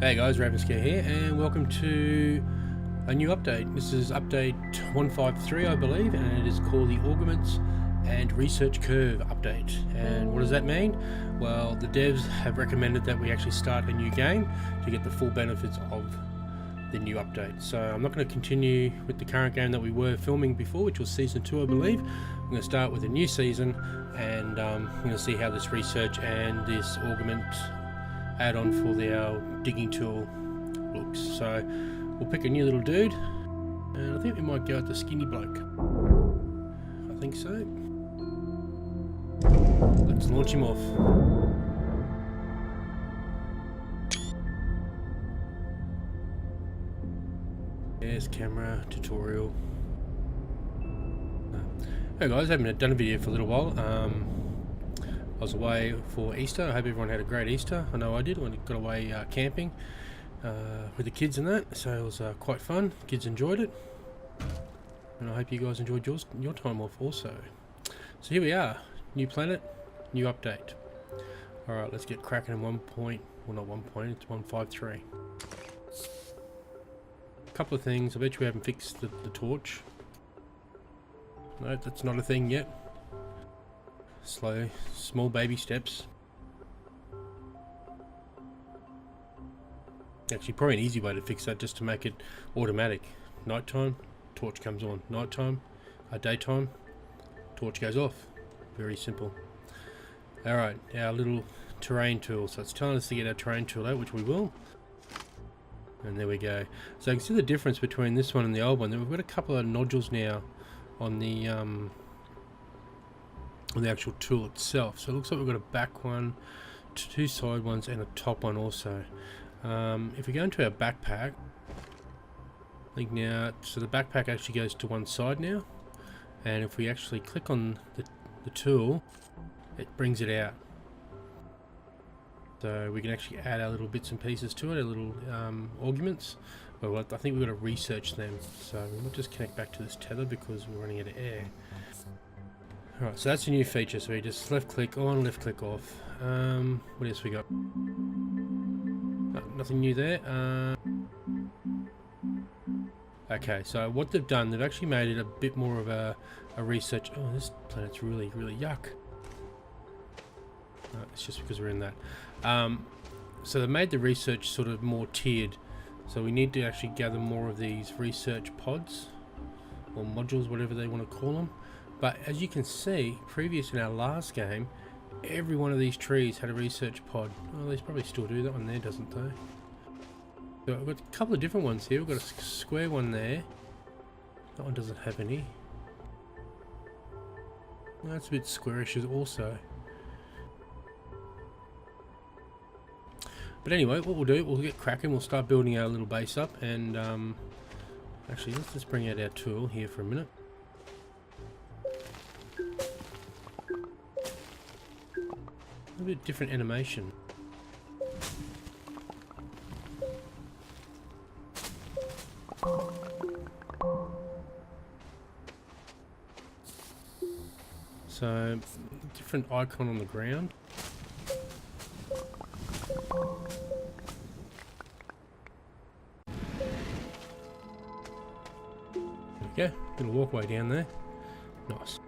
Hey guys, Ravenscare here, and welcome to a new update. This is update 153, I believe, and it is called the Augments and Research Curve update. And what does that mean? Well, the devs have recommended that we actually start a new game to get the full benefits of the new update. So I'm not going to continue with the current game that we were filming before, which was season 2, I believe. I'm going to start with a new season, and I'm going to see how this research and this augment add-on for our digging tool looks. So we'll pick a new little dude, and I think we might go at the skinny bloke. I think so. Let's launch him off. Yes, camera tutorial. Hey guys, I haven't done a video for a little while. I was away for Easter. I hope everyone had a great Easter. I know I did. I got away camping with the kids and that, so it was quite fun. Kids enjoyed it, and I hope you guys enjoyed your time off also. So here we are, new planet, new update. All right, let's get cracking in 1 point. Well, not 1 point. It's 153. A couple of things. I bet you we haven't fixed the torch. No, that's not a thing yet. Slow, small baby steps. Actually, probably an easy way to fix that, just to make it automatic. Nighttime, torch comes on. Nighttime, daytime, torch goes off. Very simple. Alright, our little terrain tool. So it's telling us to get our terrain tool out, which we will. And there we go. So you can see the difference between this one and the old one. We've got a couple of nodules now on the actual tool itself. So it looks like we've got a back one, 2 side ones, and a top one also. If we go into our backpack, I think now, so the backpack actually goes to one side now, and if we actually click on the tool, it brings it out. So we can actually add our little bits and pieces to it, our little augments. Well, I think we've got to research them. So we'll just connect back to this tether because we're running out of air. Alright, so that's a new feature. So we just left click on, left click off. What else we got? Nothing new there. Okay, so what they've done, they've actually made it a bit more of a research. Oh, this planet's really, really yuck. No, it's just because we're in that. So they made the research sort of more tiered. So we need to actually gather more of these research pods or modules, whatever they want to call them. But as you can see, previous in our last game, every one of these trees had a research pod. Well, they probably still do. That one there doesn't though. So I've got a couple of different ones here. We've got a square one there. That one doesn't have any. That's a bit squarish also. But anyway, what we'll do, we'll get cracking. We'll start building our little base up. And actually, let's just bring out our tool here for a minute. A bit different animation. So, different icon on the ground. There we go. Little walkway down there. Nice.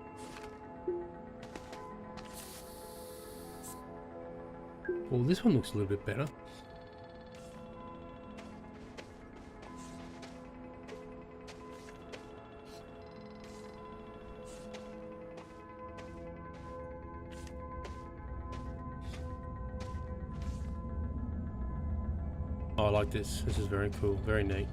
Well, this one looks a little bit better. Oh, I like this. This is very cool. Very neat.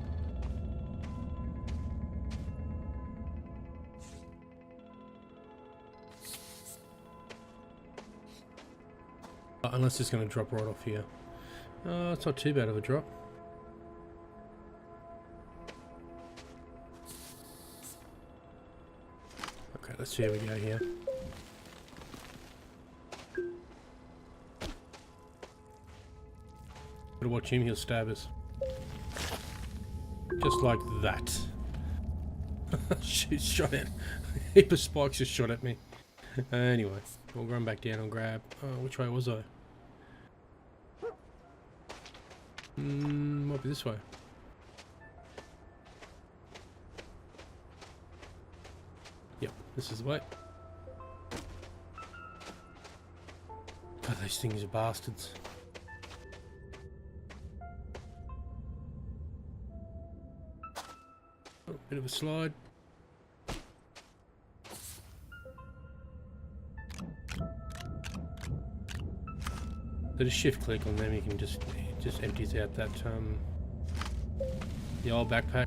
Unless it's going to drop right off here. It's not too bad of a drop. Okay, let's see how we go here. Gotta watch him, he'll stab us. Just like that. She's shot at. A heap of spikes just shot at me. Anyway, we'll run back down and grab. Oh, which way was I? Might be this way. Yep, this is the way. God, these things are bastards. Oh, bit of a slide. So just shift click on them, you can just empties out that the old backpack.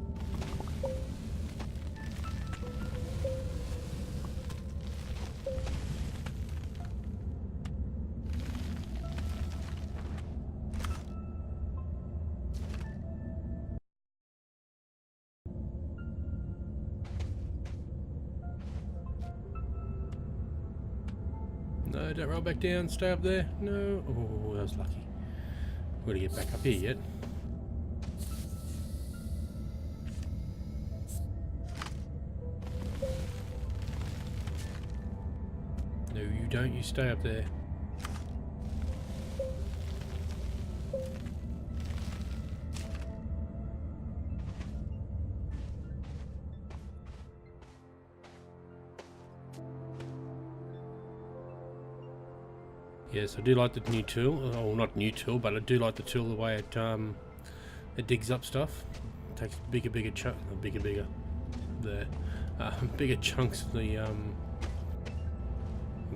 No, don't roll back down, stay up there. No. Oh, that was lucky. We're gonna get back up here yet. No, you don't. You stay up there. Yes, I do like the new tool. Well, not new tool, but I do like the tool, the way it digs up stuff. It takes bigger chunk, bigger chunks of the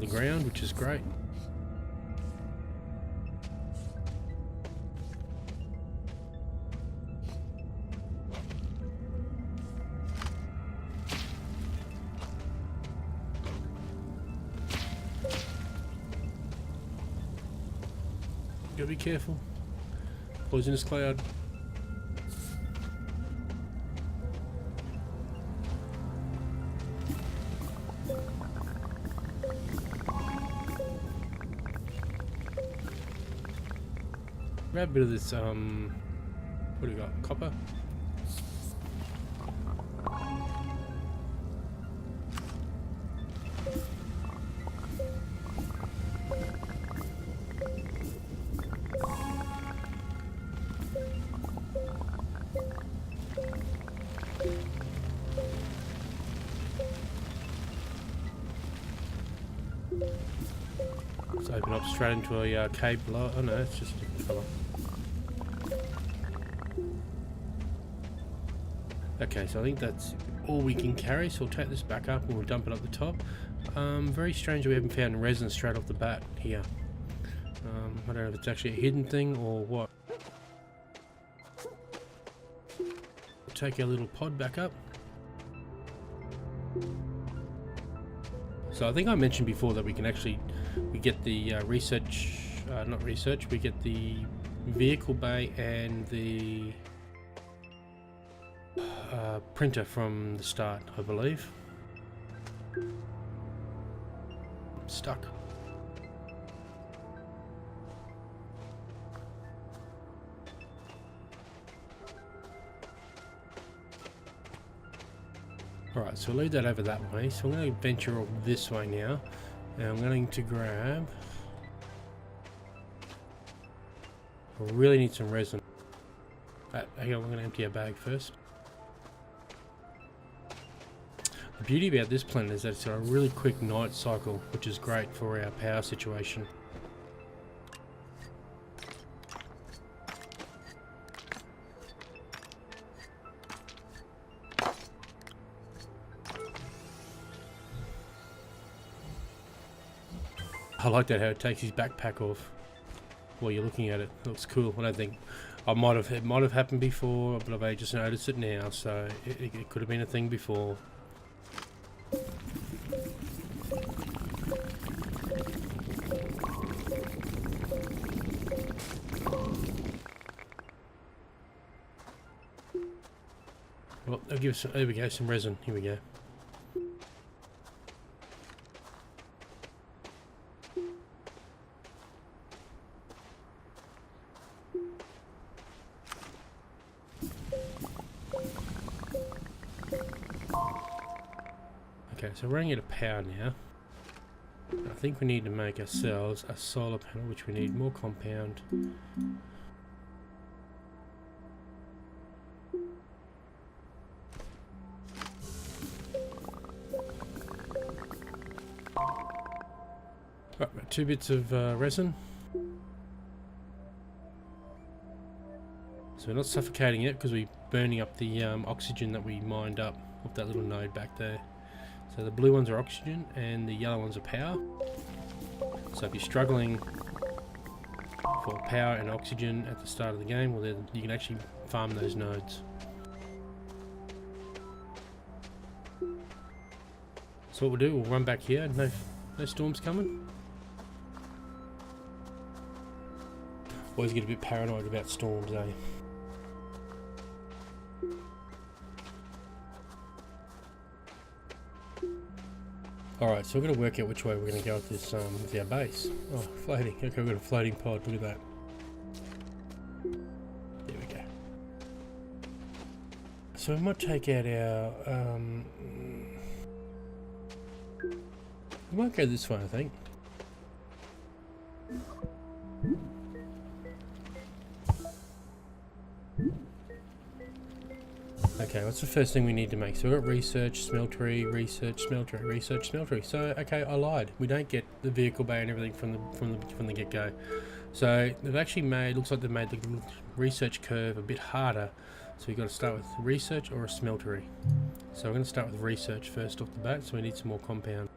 ground, which is great. Gotta be careful. Poisonous cloud. Grab a bit of this, what do we got? Copper? Let's open up straight into a cave below. Oh no, it's just a different colour. Okay, so I think that's all we can carry, so we'll take this back up and we'll dump it up the top. Very strange we haven't found resin straight off the bat here. I don't know if it's actually a hidden thing or what. We'll take our little pod back up. So I think I mentioned before that we can actually, we get the we get the vehicle bay and the printer from the start, I believe. Stuck. Alright, so we'll leave that over that way. So I'm going to venture this way now. And I'm going to grab... I really need some resin. Hang on, I'm going to empty our bag first. The beauty about this planet is that it's got a really quick night cycle, which is great for our power situation. I like that how it takes his backpack off while you're looking at it. It looks cool. I don't think it might have happened before, but I've just noticed it now. So it could have been a thing before. Well, I'll give us some, there we go, some resin. Here we go. Okay, so we're running out of power now. I think we need to make ourselves a solar panel, which we need more compound. Right, 2 bits of resin. So we're not suffocating it because we're burning up the oxygen that we mined up off that little node back there. So the blue ones are oxygen and the yellow ones are power. So if you're struggling for power and oxygen at the start of the game, well, then you can actually farm those nodes. So what we'll do, we'll run back here. No storms coming. Always get a bit paranoid about storms, eh? Alright, so we're going to work out which way we're going to go with this, with our base. Oh, floating. Okay, we've got a floating pod. Look at that. There we go. So we might take out our, we might go this way, I think. Okay, what's the first thing we need to make? So we've got research, smeltery, research, smeltery, research, smeltery. So okay, I lied. We don't get the vehicle bay and everything from the get-go. So they've actually made, looks like they've made the research curve a bit harder. So we've got to start with research or a smeltery. So we're going to start with research first off the bat. So we need some more compound.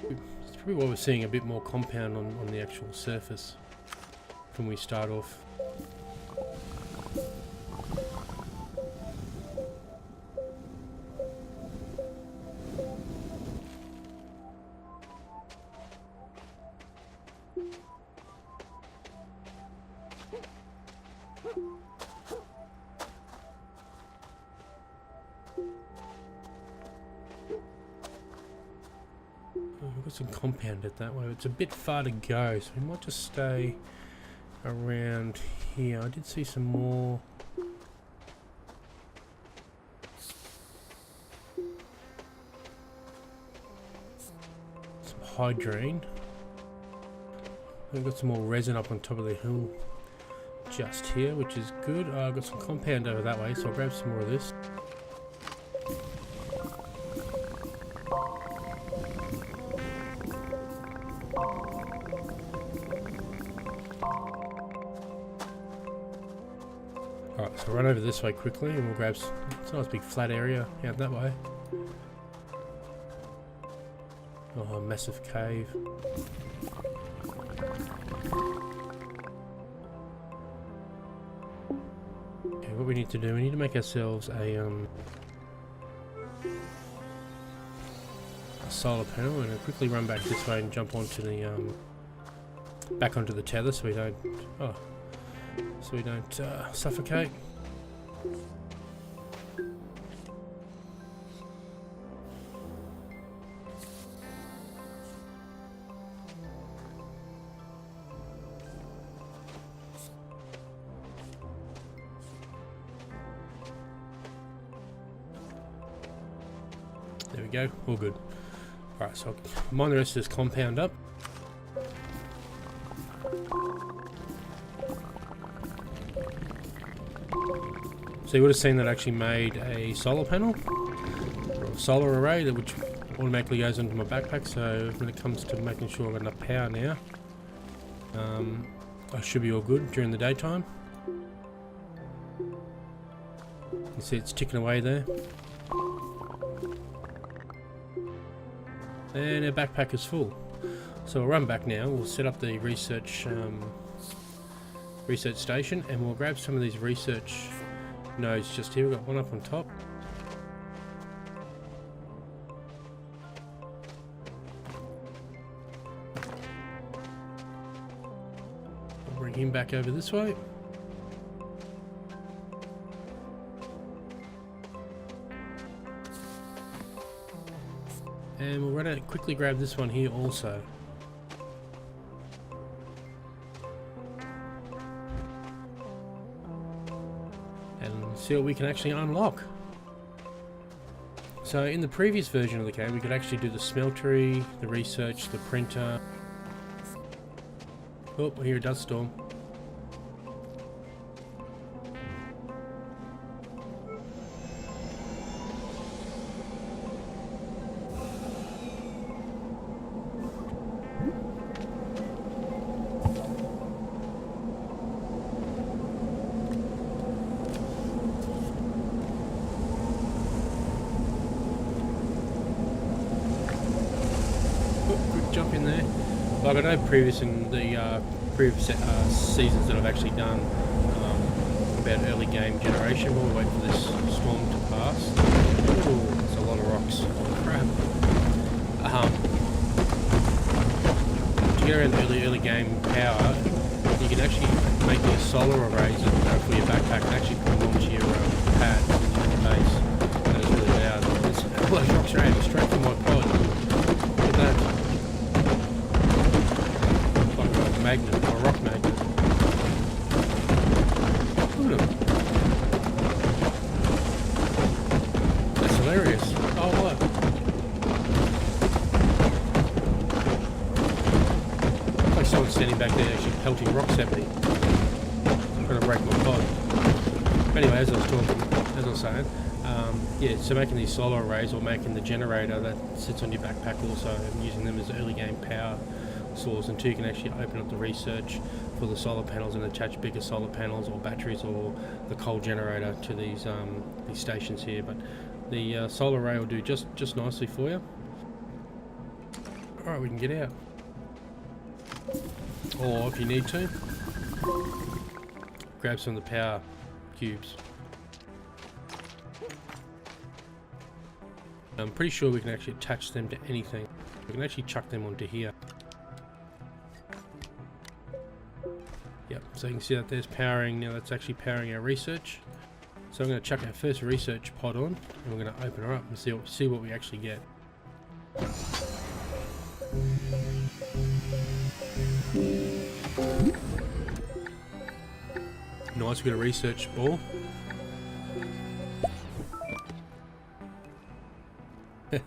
It's probably why we're seeing a bit more compound on the actual surface from when we start off. We've got some compound it that way. It's a bit far to go, so we might just stay around here. I did see some more. Some hydrine. We've got some more resin up on top of the hill just here, which is good. I've got some compound over that way, so I'll grab some more of this. Alright, so run over this way quickly and we'll grab it's a nice big flat area out that way. Oh, a massive cave. Okay, what we need to do, we need to make ourselves a solar panel. We're going to quickly run back this way and jump onto the back onto the tether so we don't suffocate. There we go, all good. Alright, so I'll mine the rest of this compound up. So you would have seen that I actually made a solar panel, or a solar array, that which automatically goes into my backpack, so when it comes to making sure I've got enough power now, I should be all good during the daytime. You see it's ticking away there. And our backpack is full. So we'll run back now, we'll set up the research station, and we'll grab some of these research nodes just here. We've got one up on top. I'll bring him back over this way. And we'll run out and quickly grab this one here also. And see what we can actually unlock. So in the previous version of the game we could actually do the smeltery, the research, the printer. Oh, I hear a dust storm. there. Like I know previous in the previous seasons that I've actually done about early game generation, while we wait for this storm to pass. Ooh, that's a lot of rocks. Crap. To get around early game power, you can actually make these solar arrays for your backpack and actually put them onto your pad in the base. That is really loud. Those rocks are aiming straight from my pod. Look at that. It's like a magnet, or a rock magnet. Look at them. That's hilarious. Oh, what? Like someone standing back there actually pelting rocks at me. I'm going to break my pod. But anyway, as I was saying, yeah, so making these solar arrays or making the generator that sits on your backpack also and using them as early game power source, and two, you can actually open up the research for the solar panels and attach bigger solar panels or batteries or the coal generator to these stations here. But the solar array will do just nicely for you. Alright, we can get out. Or if you need to, grab some of the power cubes. I'm pretty sure we can actually attach them to anything. We can actually chuck them onto here. Yep, so you can see that there's powering, now that's actually powering our research. So I'm going to chuck our first research pod on, and we're going to open her up and see what we actually get. Nice, we got a research ball.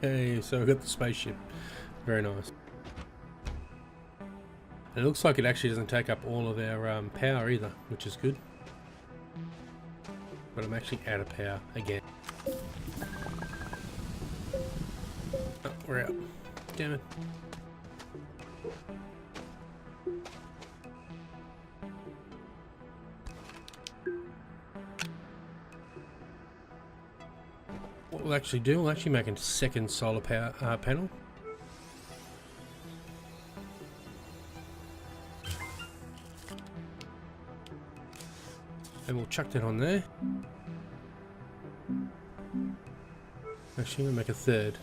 Hey, so we've got the spaceship. Very nice. And it looks like it actually doesn't take up all of our power either, which is good. But I'm actually out of power again. Oh, we're out. Damn it. What we'll actually do, we'll actually make a second solar power panel. And we'll chuck that on there. Actually, I'm going to make a third.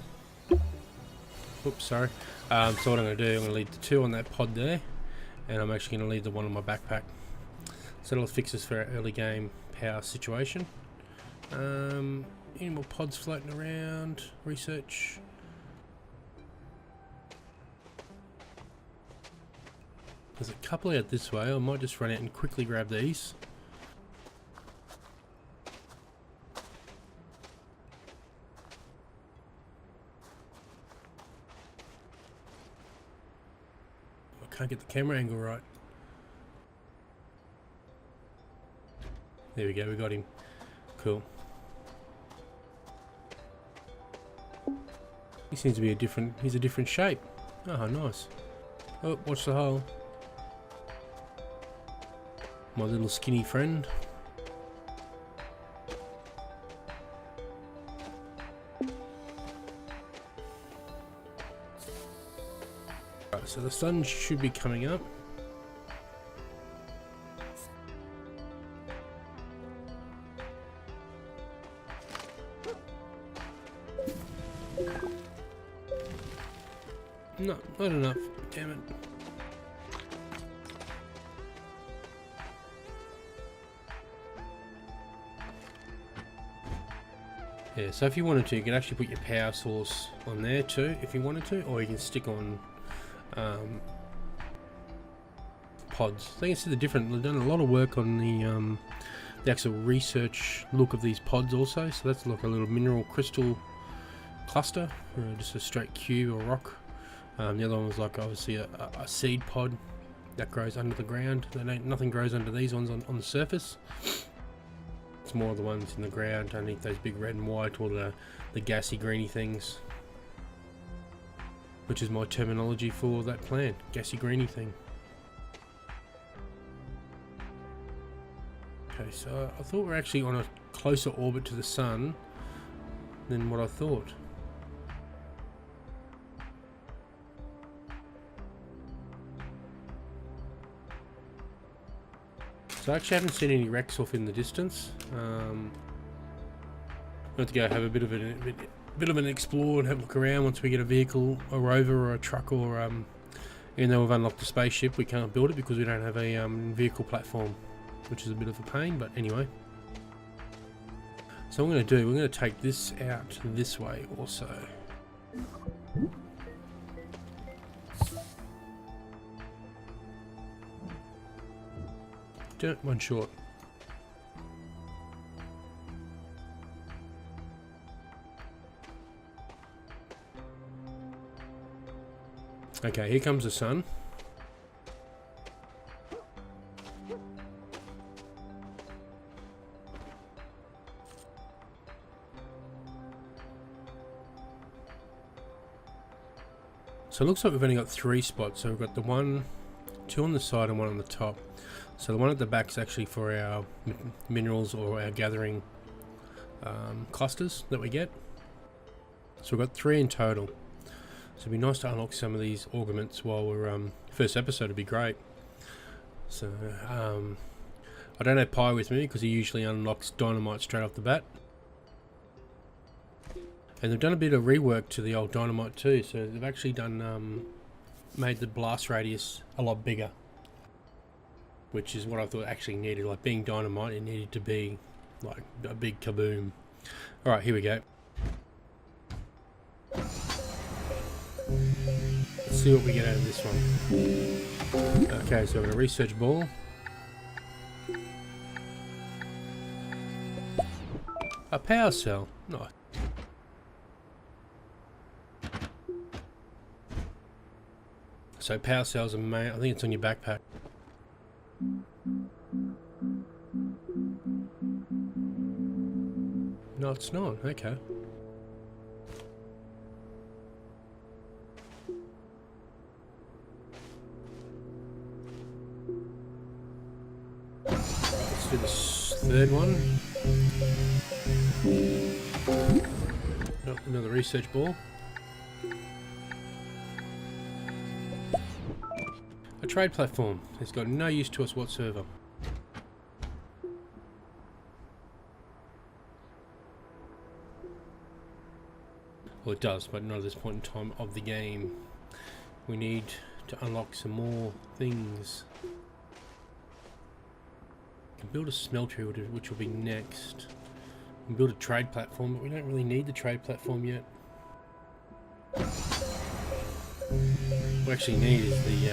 Oops, sorry. So what I'm going to do, I'm going to leave the two on that pod there, and I'm actually going to leave the one on my backpack. So that'll fix us for our early game power situation. Any more pods floating around? Research. There's a couple out this way. I might just run out and quickly grab these. I can't get the camera angle right. There we go, we got him. Cool. He seems to be he's a different shape. Oh, nice. Oh, watch the hole. My little skinny friend. Right, so the sun should be coming up. No, not enough. Damn it. Yeah, so if you wanted to, you can actually put your power source on there too, if you wanted to, or you can stick on pods. So you can see the different. They've done a lot of work on the actual research look of these pods also. So that's like a little mineral crystal cluster, just a straight cube or rock. The other one was like obviously a seed pod that grows under the ground. Nothing grows under these ones on the surface. It's more the ones in the ground underneath those big red and white, or the gassy greeny things, which is my terminology for that plant, gassy greeny thing. Okay, so I thought we're actually on a closer orbit to the sun than what I thought. So I actually haven't seen any wrecks off in the distance. I'm going to go have a bit of an explore and have a look around once we get a vehicle, a rover or a truck, or even though we've unlocked the spaceship, we can't build it because we don't have a vehicle platform, which is a bit of a pain, but anyway. So what I'm going to do, we're going to take this out this way also. One short. Okay, here comes the sun. So it looks like we've only got 3 spots. So we've got the 2 on the side and 1 on the top. So the one at the back is actually for our minerals or our gathering clusters that we get. So we've got 3 in total. So it'd be nice to unlock some of these augments while we're first episode would be great. So I don't have Pi with me because he usually unlocks dynamite straight off the bat. And they've done a bit of rework to the old dynamite too. So they've actually done made the blast radius a lot bigger, which is what I thought actually needed. Like being dynamite, it needed to be like a big kaboom. All right, here we go. Let's see what we get out of this one. Okay, so we're going to research ball. A power cell. Nice. So power cells are I think it's on your backpack. No, it's not. Okay. Let's do this third one. Oh, another research ball. A trade platform. It's got no use to us whatsoever. Well, it does, but not at this point in time of the game. We need to unlock some more things. We can build a smeltery, which will be next. We can build a trade platform, but we don't really need the trade platform yet. What we actually need is the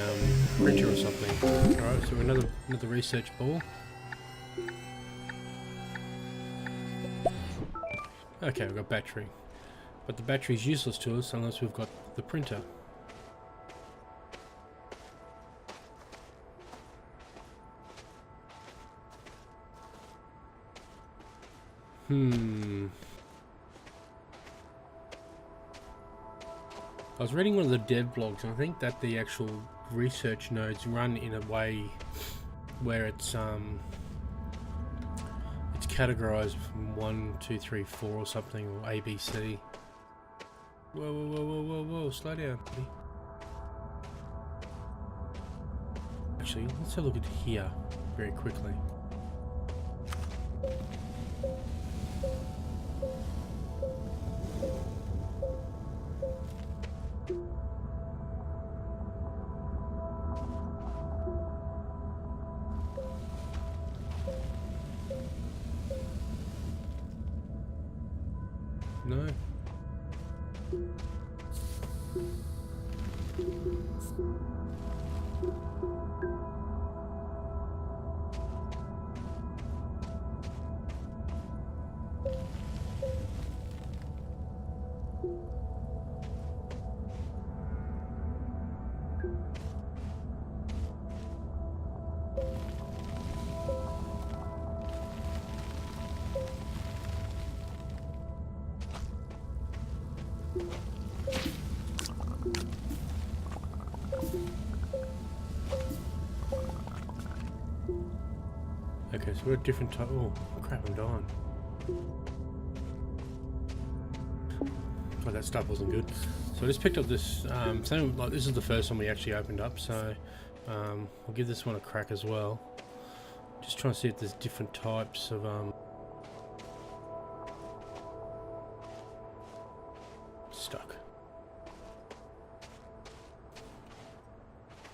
printer or something. Alright, so another research ball. Okay, we've got battery. But the battery is useless to us unless we've got the printer. I was reading one of the dev blogs, and I think that the actual research nodes run in a way where it's categorized from 1, 2, 3, 4 or something, or A, B, C. Whoa, whoa, whoa, whoa, whoa, whoa, slow down, buddy. Actually, let's have a look at here very quickly. No. Okay, so we're a different type. Oh, crap, I'm dying. Oh, that stuff wasn't good. So I just picked up this, same, like this is the first one we actually opened up, so we'll give this one a crack as well. Just trying to see if there's different types of stuck.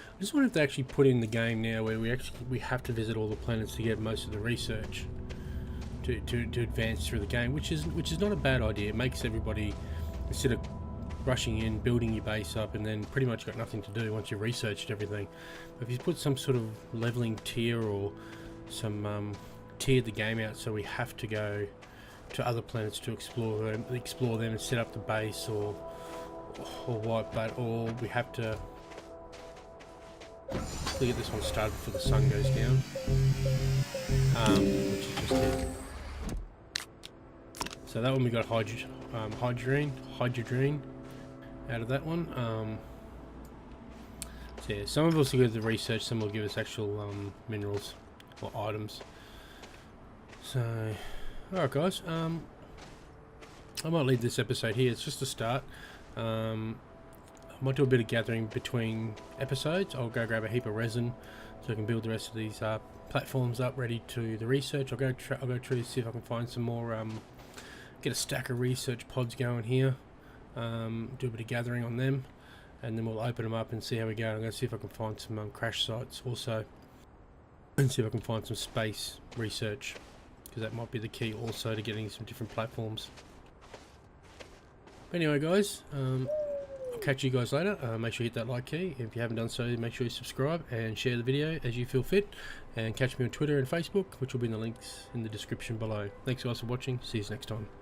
I just wonder if they actually put in the game now where we have to visit all the planets to get most of the research to advance through the game, which is not a bad idea. It makes everybody, instead of rushing in, building your base up, and then pretty much got nothing to do once you've researched everything. But if you put some sort of leveling tier or some tiered the game out, so we have to go to other planets to explore them and set up the base, or what, but or we have to get this one started before the sun goes down, which is just it. So that one we got hydrogen out of that one. So yeah, some of us will go to the research, some will give us actual minerals or items. So, alright guys, I might leave this episode here. It's just a start. I might do a bit of gathering between episodes. I'll go grab a heap of resin so I can build the rest of these platforms up ready to the research. I'll go through to see if I can find some more, get a stack of research pods going here, do a bit of gathering on them, and then we'll open them up and see how we go. I'm going to see if I can find some crash sites also, and see if I can find some space research, because that might be the key also to getting some different platforms. But anyway guys, I'll catch you guys later. Make sure you hit that like key. If you haven't done so, make sure you subscribe and share the video as you feel fit, and catch me on Twitter and Facebook, which will be in the links in the description below. Thanks guys for watching. See you next time.